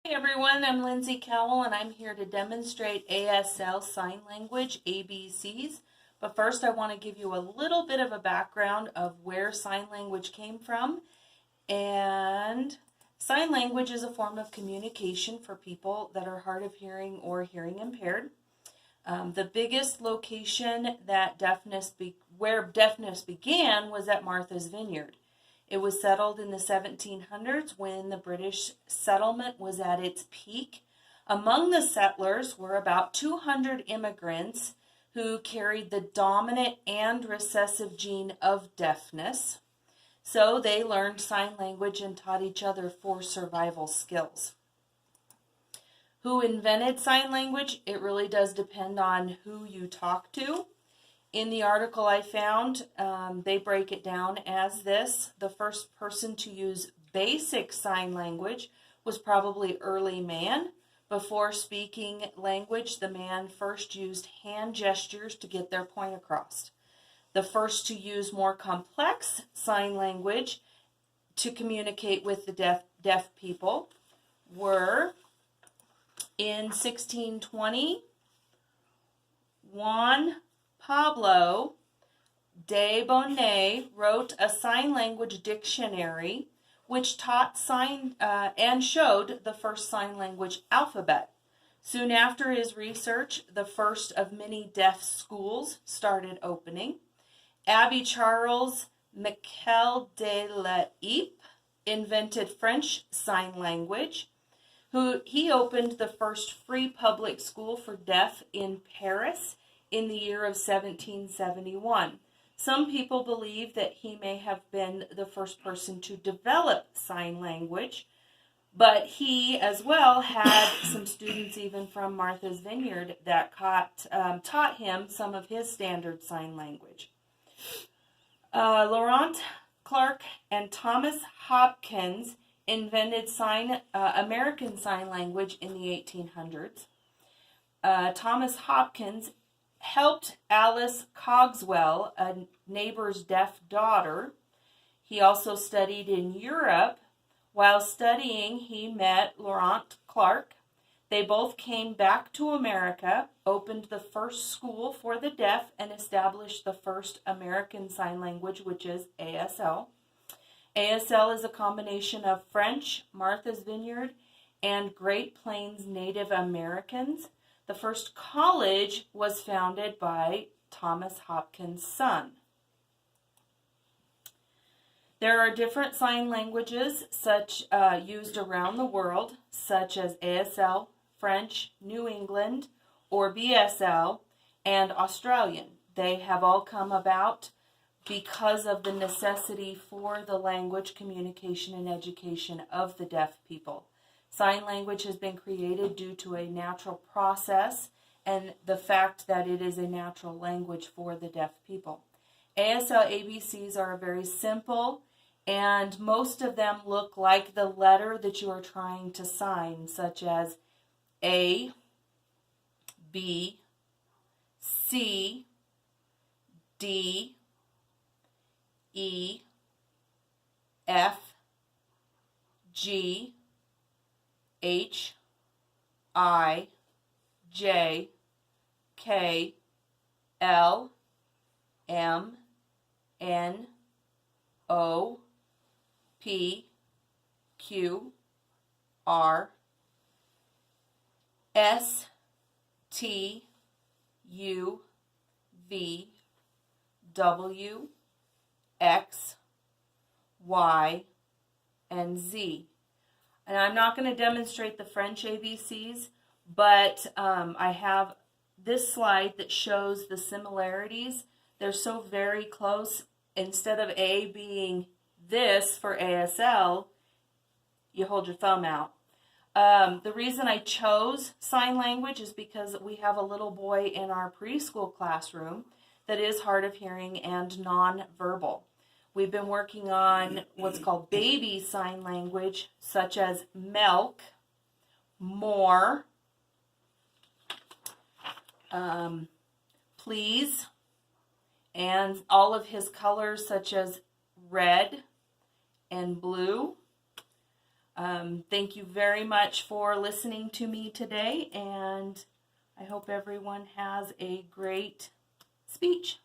Hi everyone, I'm Lindsay Cowell and I'm here to demonstrate ASL sign language ABCs. But first I want to give you a little bit of a background of where sign language came from. And sign language is a form of communication for people that are hard of hearing or hearing impaired. The biggest location that where deafness began was at Martha's Vineyard. It was settled in the 1700s when the British settlement was at its peak. Among the settlers were about 200 immigrants who carried the dominant and recessive gene of deafness. So they learned sign language and taught each other for survival skills. Who invented sign language? It really does depend on who you talk to. In the article I found, they break it down as this. The first person to use basic sign language was probably early man. Before speaking language, the man first used hand gestures to get their point across. The first to use more complex sign language to communicate with the deaf people were in 1620, Juan Pablo de Bonet wrote a sign language dictionary which taught and showed the first sign language alphabet. Soon after his research, the first of many deaf schools started opening. Abbé Charles Michel de l'Ypres invented French Sign Language. He opened the first free public school for deaf in Paris in the year of 1771. Some people believe that he may have been the first person to develop sign language, but he as well had some students even from Martha's Vineyard that taught him some of his standard sign language. Laurent Clark and Thomas Hopkins invented American Sign Language in the 1800s. Thomas Hopkins helped Alice Cogswell, a neighbor's deaf daughter. He also studied in Europe. While studying, he met Laurent Clark. They both came back to America, opened the first school for the deaf, and established the first American Sign Language, which is ASL. ASL is a combination of French, Martha's Vineyard, and Great Plains Native Americans. The first college was founded by Thomas Hopkins' son. There are different sign languages used around the world, such as ASL, French, New England, or BSL, and Australian. They have all come about because of the necessity for the language, communication, and education of the deaf people. Sign language has been created due to a natural process and the fact that it is a natural language for the deaf people. ASL ABCs are very simple, and most of them look like the letter that you are trying to sign, such as A, B, C, D, E, F, G, H, I, J, K, L, M, N, O, P, Q, R, S, T, U, V, W, X, Y, and Z. And I'm not going to demonstrate the French ABCs, but I have this slide that shows the similarities. They're so very close. Instead of A being this for ASL, you hold your thumb out. The reason I chose sign language is because we have a little boy in our preschool classroom that is hard of hearing and nonverbal. We've been working on what's called baby sign language, such as milk, more, please, and all of his colors such as red and blue. Thank you very much for listening to me today, and I hope everyone has a great speech.